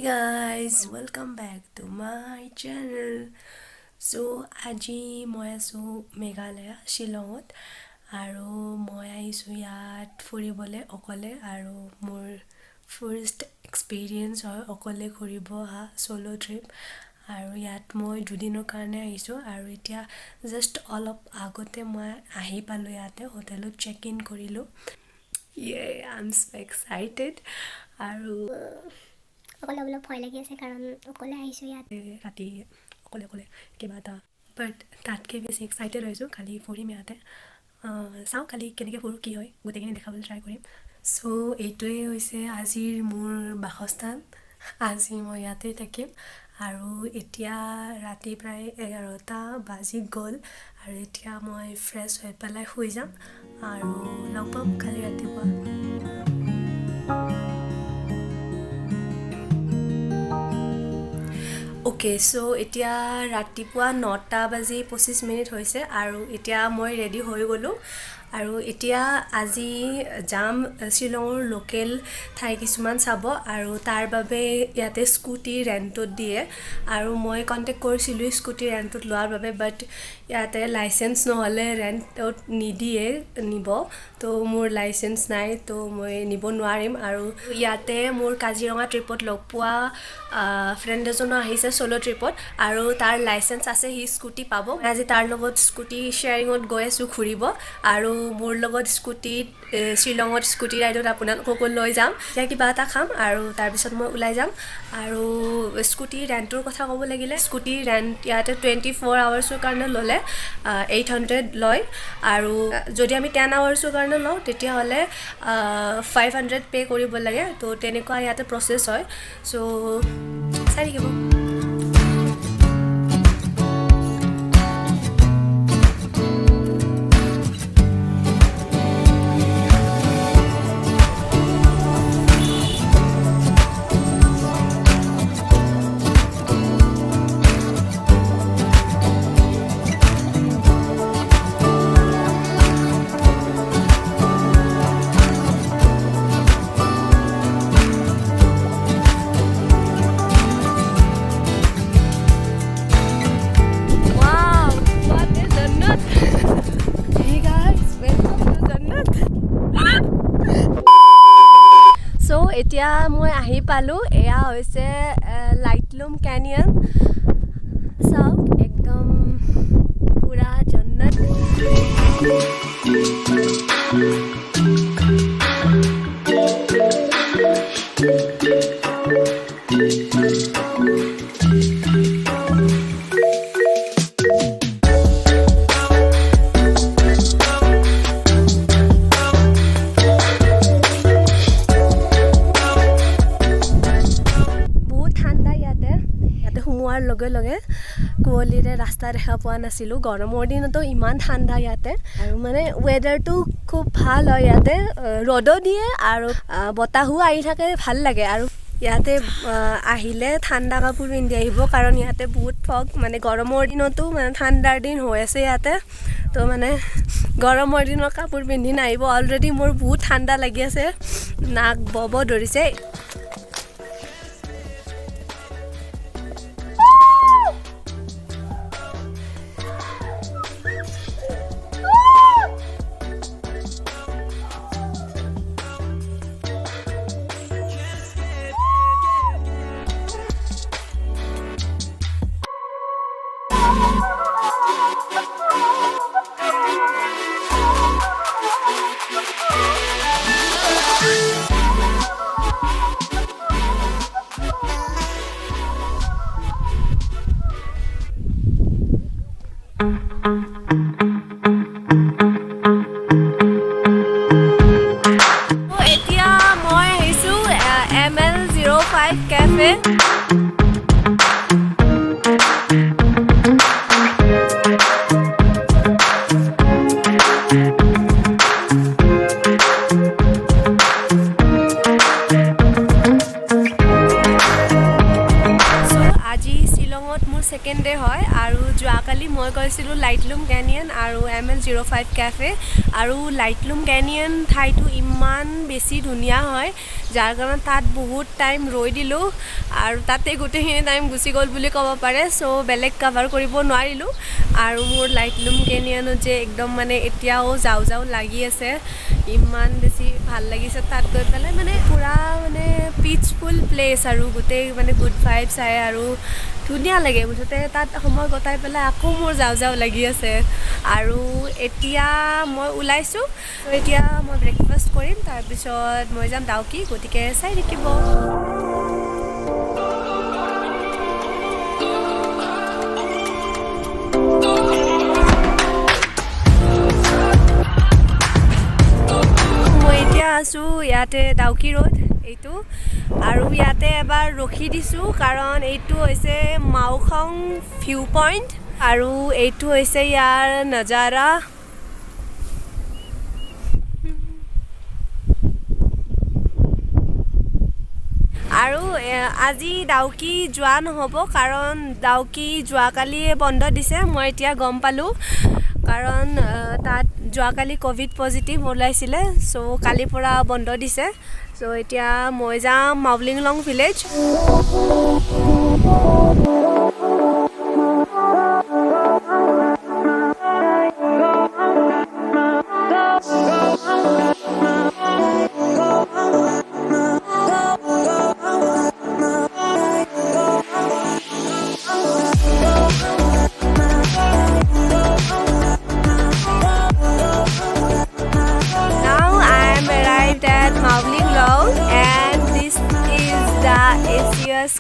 guys, welcome back to my channel. So আজি মই আছো মেঘালয় শিলঙত আৰু মই আহিছো ইয়াত ফুৰিবলৈ অকলে আৰু মোৰ ফাৰ্ষ্ট এক্সপেৰিয়েন্স হয় অকলে ঘূৰিব হা সোলো ট্ৰিপ আৰু ইয়াত মই দুদিনৰ কাৰণে আহিছো আৰু এতিয়া জাস্ট অলপ আগতে মই আহি পালো ইয়াতে হোটেলত চেক ইন কৰিলো I'm so excited আৰু অকলে অলপ ভয় লাগি আছে কাৰণ অকলে আহিছো ইয়াত ৰাতি অকলে কিবা এটা বাট তাতকৈ বেছি এক্সাইটেড হৈছোঁ কালি ফুৰিম ইয়াতে চাওঁ কালি কেনেকৈ ফুৰোঁ কি হয় গোটেইখিনি দেখাবলৈ ট্ৰাই কৰিম চ' এইটোৱে হৈছে আজিৰ মোৰ বাসস্থান আজি মই ইয়াতে থাকিম আৰু এতিয়া ৰাতি প্ৰায় 11টা বাজি গ'ল আৰু এতিয়া মই ফ্ৰেছ হৈ পেলাই শুই যাম আৰু লগ পাম কালি ৰাতিপুৱা ओके सो এতিয়া ৰাতিপুৱা 9টা বাজি 25 মিনিট হৈছে আৰু এতিয়া মই ৰেডি হৈ গলো আৰু এতিয়া আজি যাম শিলঙৰ লোকেল ঠাই কিছুমান চাব আৰু তাৰ বাবে ইয়াতে স্কুটি ৰেন্টত দিয়ে আৰু মই কন্টেক্ট কৰিছিলো স্কুটি ৰেন্টত লোৱাৰ বাবে বাট ইয়াতে লাইসেন্স নহলে ৰেন্টত নিদিয়ে নিব তো মোৰ লাইসেন্স নাই তো মই নিব নোৱাৰিম আৰু ইয়াতে মোৰ কাজিৰঙা ট্ৰিপত লগ পোৱা ফ্ৰেণ্ড এজন আহিছে সোলো ট্ৰিপত আৰু তাৰ লাইসেন্স আছে হি স্কুটি পাব আজি তাৰ লগত স্কুটি শেয়াৰিঙত গৈ আছো ঘুৰিব আৰু মোৰ লগত স্কুটিত শিলঙত স্কুটি ৰাইডত আপোনালোকক লৈ যাম এতিয়া কিবা এটা খাম আৰু তাৰ পিছত মই ওলাই যাম আৰু স্কুটি ৰেন্টৰ কথা ক'ব লাগিলে স্কুটি ৰেন্ট ইয়াতে 24 আৱাৰ্ছৰ কাৰণে ল'লে 800 লয় আৰু যদি আমি 10 আৱাৰ্ছৰ কাৰণে লওঁ তেতিয়া হ'লে 500 পে কৰিব লাগে তো তেনেকুৱা ইয়াতে প্ৰসেস হয় সো চাই থাকিব এতিয়া মই আহি পালো এয়া হৈছে লাইটলুম ক্যানিয়ন চাওক একদম পুৰা জন্নত লগে লগে কুঁৱলীৰে ৰাস্তা দেখা পোৱা নাছিলো গৰমৰ দিনতো ইমান ঠাণ্ডা ইয়াতে আৰু মানে ওয়েদাৰটো খুব ভাল হয় ইয়াতে ৰ'দ দিয়ে আৰু বতাহো আহি থাকে ভাল লাগে আৰু ইয়াতে আহিলে ঠাণ্ডা কাপোৰ পিন্ধি আহিব কাৰণ ইয়াতে বহুত ফগ মানে গৰমৰ দিনতো মানে ঠাণ্ডাৰ দিন হৈ আছে ইয়াতে তো মানে গৰমৰ দিনৰ কাপোৰ পিন্ধি নাহিব অলৰেডি মোৰ বহুত ঠাণ্ডা লাগি আছে নাক বব ধৰিছে এতিয়া মই আহিছো ML05 কেফে सेकेंड डे है और जोकाली मैं गई लाइटलुम कैनियन और ML05 कैफे और लाइटलुम कैनियन ठाई इमान बेसि धुनिया है যাৰ কাৰণে তাত বহুত টাইম ৰৈ দিলোঁ আৰু তাতে গোটেইখিনি টাইম গুচি গ'ল বুলি ক'ব পাৰে চ' বেলেগ কাভাৰ কৰিব নোৱাৰিলোঁ আৰু মোৰ লাইটলুম কেনিয়নত যে একদম মানে এতিয়াও যাওঁ যাওঁ লাগি আছে ইমান বেছি ভাল লাগিছে তাত গৈ পেলাই মানে পুৰা মানে পিচফুল প্লেচ আৰু গোটেই মানে গুড ভাইবছ আহে আৰু ধুনীয়া লাগে মুঠতে তাত সময় কটাই পেলাই আকৌ মোৰ যাওঁ যাওঁ লাগি আছে আৰু এতিয়া মই ওলাইছোঁ এতিয়া মই ব্ৰেকফাষ্ট কৰিম তাৰপিছত মই যাম ডাউকি গতিকে চাই থাকিব মই এতিয়া আছোঁ ইয়াতে ডাউকি ৰোড এইটো আৰু ইয়াতে এবাৰ ৰখি দিছোঁ কাৰণ এইটো হৈছে মাওখং ভিউ পইণ্ট আৰু এইটো হৈছে ইয়াৰ নজাৰা আৰু আজি ডাউকি যোৱা নহ'ব কাৰণ ডাউকি যোৱাকালিয়ে বন্ধ দিছে মই এতিয়া গম পালোঁ কাৰণ তাত যোৱাকালি ক'ভিড পজিটিভ ওলাইছিলে চ' কালিৰ পৰা বন্ধ দিছে চ' এতিয়া মই যাম মাউলিং লং ভিলেজ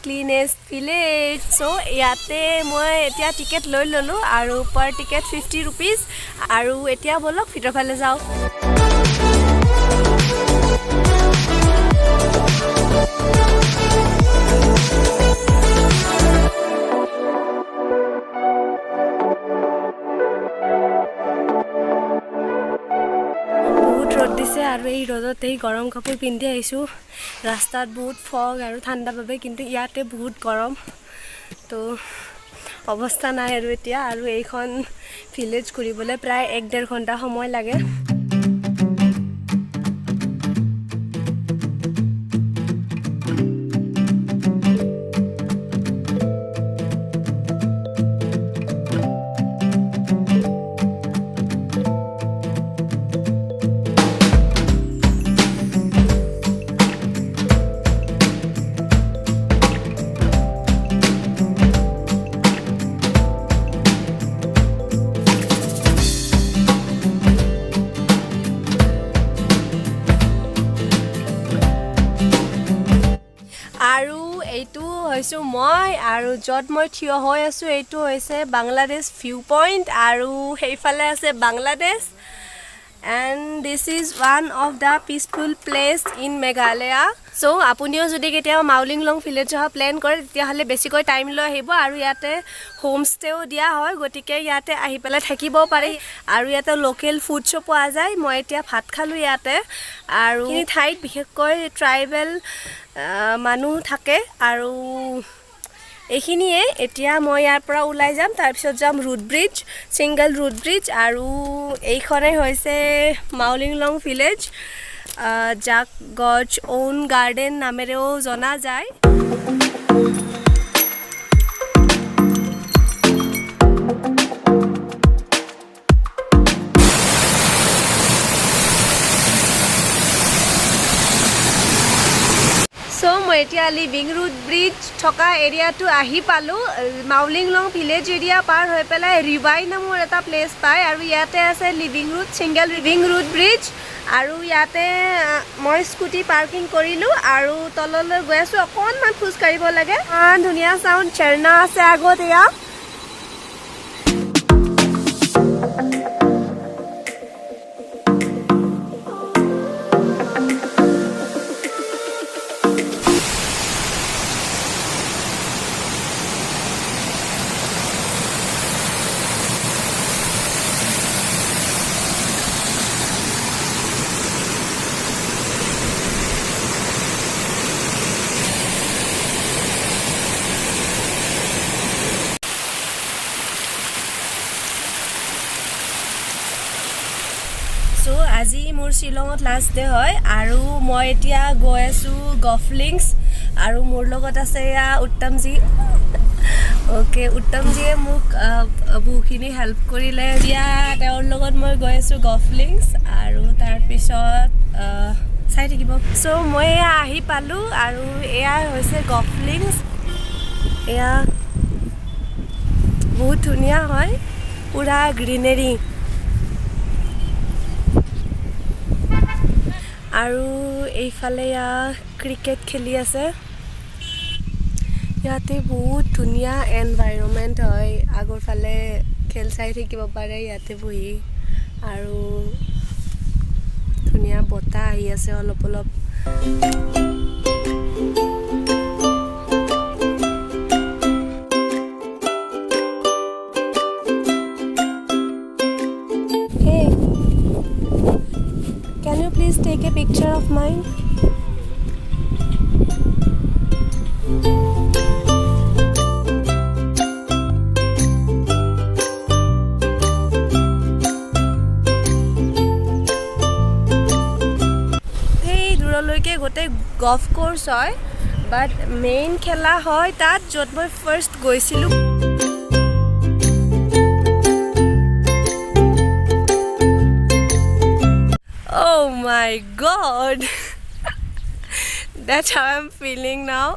ক্লিনেষ্ট ভিলেজ চ' ইয়াতে মই এতিয়া টিকেট লৈ ল'লোঁ আৰু পাৰ টিকেট 50 ৰুপিজ আৰু এতিয়া ব'লক ভিতৰ ফালে যাওঁ আৰু এই ৰ'দত এই গৰম কাপোৰ পিন্ধি আহিছোঁ ৰাস্তাত বহুত ফগ আৰু ঠাণ্ডা পাবে কিন্তু ইয়াতে বহুত গৰম তো অৱস্থা নাই আৰু এতিয়া আৰু এইখন ভিলেজ ঘূৰিবলৈ প্ৰায় 1-1.5 ঘণ্টা সময় লাগে আৰু এইটো হৈছোঁ মই আৰু য'ত মই থিয় হৈ আছোঁ এইটো হৈছে বাংলাদেশ ভিউ পইণ্ট আৰু সেইফালে আছে Bangladesh and this is one of the peaceful place in Meghalaya so' আপুনিও যদি কেতিয়াবা মাউলিং লং ভিলেজ অহা প্লেন কৰে তেতিয়াহ'লে বেছিকৈ টাইম লৈ আহিব আৰু ইয়াতে হোমষ্টেও দিয়া হয় গতিকে ইয়াতে আহি পেলাই থাকিবও পাৰি আৰু ইয়াতে লোকেল ফুডছো পোৱা যায় মই এতিয়া ভাত খালোঁ ইয়াতে আৰু এই ঠাইত বিশেষকৈ ট্ৰাইবেল মানুহ থাকে আৰু এইখিনিয়ে এতিয়া মই ইয়াৰ পৰা ওলাই যাম তাৰপিছত যাম root bridge single root bridge আৰু এইখনেই হৈছে মাউলিং লং ভিলেজ যাক গডছ অ'ন গাৰ্ডেন নামেৰেও জনা যায় চ' মই এতিয়া লিভিং ৰুট ব্ৰিজ থকা এৰিয়াটো আহি পালোঁ মাউলিং লং ভিলেজ এৰিয়া পাৰ হৈ পেলাই ৰিভাই নামৰ এটা প্লেচ পায় আৰু ইয়াতে আছে living root single living root bridge আৰু ইয়াতে মই স্কুটি পাৰ্কিং কৰিলোঁ আৰু তললৈ গৈ আছোঁ অকণমান খোজ কাঢ়িব লাগে ইমান ধুনীয়া চাউণ্ড ঝৰ্ণা আছে আগত এয়া মোৰ শ্বিলঙত লাষ্ট ডে হয় আৰু মই এতিয়া গৈ আছোঁ গফলিংছ আৰু মোৰ লগত আছে এয়া উত্তমজী অ'কে উত্তমজীয়ে মোক বহুখিনি হেল্প কৰিলে এতিয়া তেওঁৰ লগত মই গৈ আছোঁ গফলিংছ আৰু তাৰপিছত চাই থাকিব চ' মই এয়া আহি পালোঁ আৰু এয়া হৈছে গফলিংছ এয়া বহুত ধুনীয়া হয় পুৰা গ্ৰীনেৰী আৰু এইফালে এয়া ক্ৰিকেট খেলি আছে ইয়াতে বহুত ধুনীয়া এনভাইৰনমেণ্ট হয় আগৰ ফালে খেল চাই থাকিব পাৰে ইয়াতে বহি আৰু ধুনীয়া বতাহ আহি আছে অলপ অলপ Hey, can you please take a picture of mine? দূৰলৈকে গোটেই গল্ফ কোৰ্স হয় বাট মেইন খেলা হয় তাত য'ত মই ফাৰ্ষ্ট গৈছিলোঁ Oh my god that's how I'm feeling now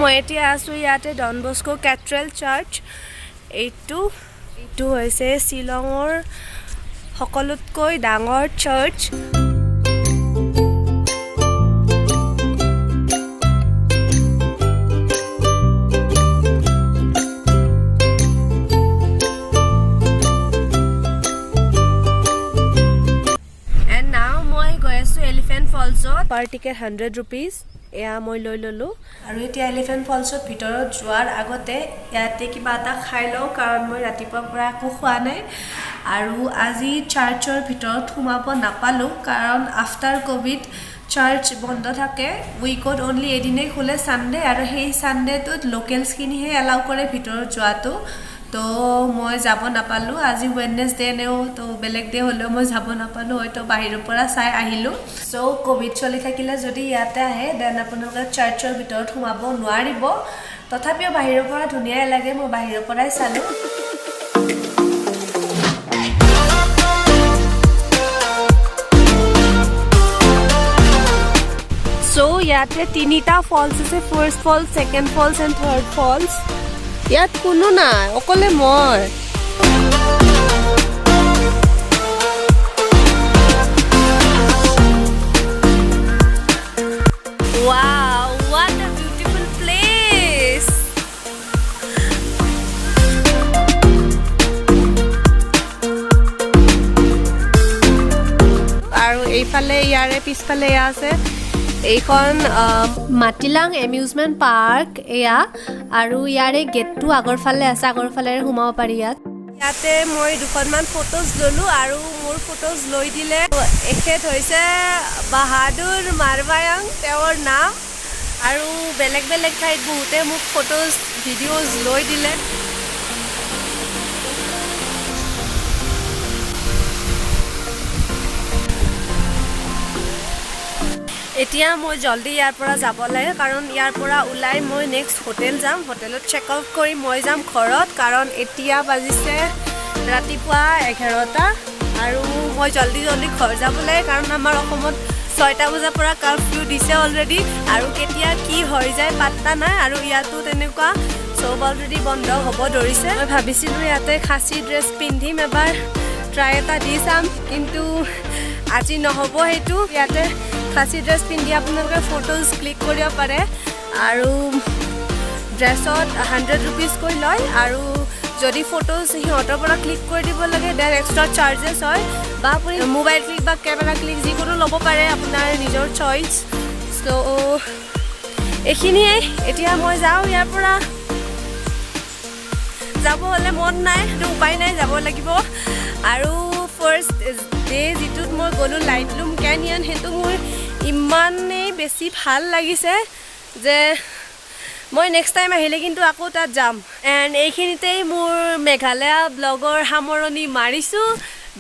মই এতিয়া আছোঁ ইয়াতে ডন বস্কো কেথেড্ৰেল চাৰ্চ এইটো হৈছে শ্বিলঙৰ সকলোতকৈ ডাঙৰ চাৰ্চ এণ্ড নাও মই গৈ আছোঁ এলিফেণ্ট ফলছত পাৰ টিকেট 100 rupees এয়া মই লৈ ল'লোঁ আৰু এতিয়া এলিফেণ্ট ফলছত ভিতৰত যোৱাৰ আগতে ইয়াতে কিবা এটা খাই লওঁ কাৰণ মই ৰাতিপুৱাৰ পৰা একো খোৱা নাই আৰু আজি চাৰ্চৰ ভিতৰত সোমাব নাপালোঁ কাৰণ আফটাৰ কোভিড চাৰ্চ বন্ধ থাকে উইকত অনলি এদিনেই খোলে ছানডে আৰু সেই ছানডেটোত লোকেলছখিনিহে এলাউ কৰে ভিতৰত যোৱাটো তো মই যাব নাপালোঁ আজি ৱেডনেছডে এনেও তো বেলেগ ডে হ'লেও মই যাব নাপালোঁ হয়তো বাহিৰৰ পৰা চাই আহিলোঁ চ' কোভিড চলি থাকিলে যদি ইয়াতে আহে দেন আপোনালোকে চাৰ্চৰ ভিতৰত সোমাব নোৱাৰিব তথাপিও বাহিৰৰ পৰা ধুনীয়াই লাগে মই বাহিৰৰ পৰাই চালোঁ চ' ইয়াতে তিনিটা ফলছ আছে first falls second falls and third falls ইয়াত কোনো নাই অকলে মই Wow, what a beautiful place! আৰু এইফালে ইয়াৰে পিছফালে এয়া আছে এইখন মাটিলাং এমিউজমেণ্ট পাৰ্ক এয়া আৰু ইয়াৰে গেটটো আগৰ ফালে আছে আগৰ ফালেৰে সোমাব পাৰি ইয়াতে মই দুখনমান ফটোজ ল'লোঁ আৰু মোৰ ফটোজ লৈ দিলে এখেত হৈছে বাহাদুৰ মাৰবায়াং তেওঁৰ নাম আৰু বেলেগ বেলেগ ঠাইত বহুতে মোক ফটোজ ভিডিঅ'জ লৈ দিলে এতিয়া মই জলদি ইয়াৰ পৰা যাব লাগে কাৰণ ইয়াৰ পৰা ওলাই মই নেক্সট হোটেল যাম হোটেলত চেক আউট কৰি মই যাম ঘৰত কাৰণ এতিয়া বাজিছে ৰাতিপুৱা 11টা আৰু মই জলদি ঘৰ যাব লাগে কাৰণ আমাৰ অসমত 6টা বজাৰ পৰা কাৰ্ফিউ দিছে অলৰেডি আৰু কেতিয়া কি হৈ যায় পাত্তা নাই আৰু ইয়াতো তেনেকুৱা চব অলৰেডি বন্ধ হ'ব ধৰিছে মই ভাবিছিলোঁ ইয়াতে খাচী ড্ৰেছ পিন্ধিম এবাৰ ট্ৰাই এটা দি চাম কিন্তু আজি নহ'ব সেইটো ইয়াতে খাচী ড্ৰেছ পিন্ধি আপোনালোকে ফটোজ ক্লিক কৰিব পাৰে আৰু ড্ৰেছত 100 rupeesকৈ লয় আৰু যদি ফটোজ সিহঁতৰ পৰা ক্লিক কৰি দিব লাগে দেন এক্সট্ৰা চাৰ্জেছ হয় বা আপুনি মোবাইল ক্লিক বা কেমেৰা ক্লিক যিকোনো ল'ব পাৰে আপোনাৰ নিজৰ চইচ চ' এইখিনিয়ে এতিয়া মই যাওঁ ইয়াৰ পৰা যাব হ'লে মন নাই, কিন্তু উপায় নাই, যাব লাগিব। আৰু ফাৰ্ষ্ট ডে যিটোত মই গ'লোঁ লাইটলুম কেনিয়ন, সেইটো মোৰ ইমানেই বেছি ভাল লাগিছে যে মই নেক্সট টাইম আহিলে কিন্তু আকৌ তাত যাম। এণ্ড এইখিনিতেই মোৰ মেঘালয়া ব্লগৰ সামৰণি মাৰিছোঁ।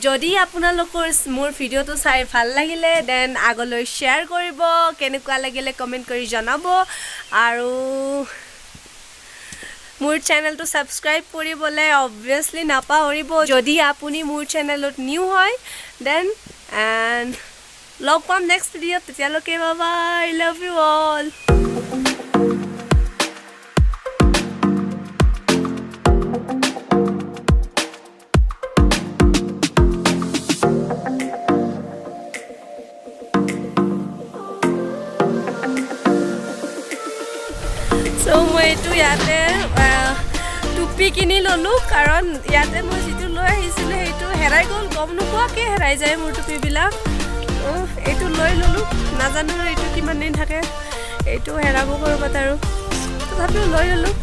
যদি আপোনালোকৰ মোৰ ভিডিঅ'টো চাই ভাল লাগিলে দেন আগলৈ শ্বেয়াৰ কৰিব, কেনেকুৱা লাগিলে কমেণ্ট কৰি জনাব, আৰু মোৰ চেনেলটো ছাবস্ক্ৰাইব কৰিবলৈ অবভিয়াছলি নাপাহৰিব। যদি আপুনি মোৰ চেনেলত নিউ হয় দেন এণ্ড লগ পাম নেক্সট ভিডিঅ'ত, তেতিয়ালৈকে bye bye, love you all. চ' মই এইটো ইয়াতে টুপি কিনি ল'লোঁ, কাৰণ ইয়াতে মই যিটো লৈ আহিছিলোঁ সেইটো হেৰাই গ'ল, গম নোপোৱাকৈ হেৰাই যায় মোৰ টুপিবিলাক। এইটো লৈ ল'লোঁ, নাজানো এইটো কিমান দিন থাকে, এইটো হেৰাব ক'ৰবাত, আৰু তথাপিও লৈ ল'লোঁ।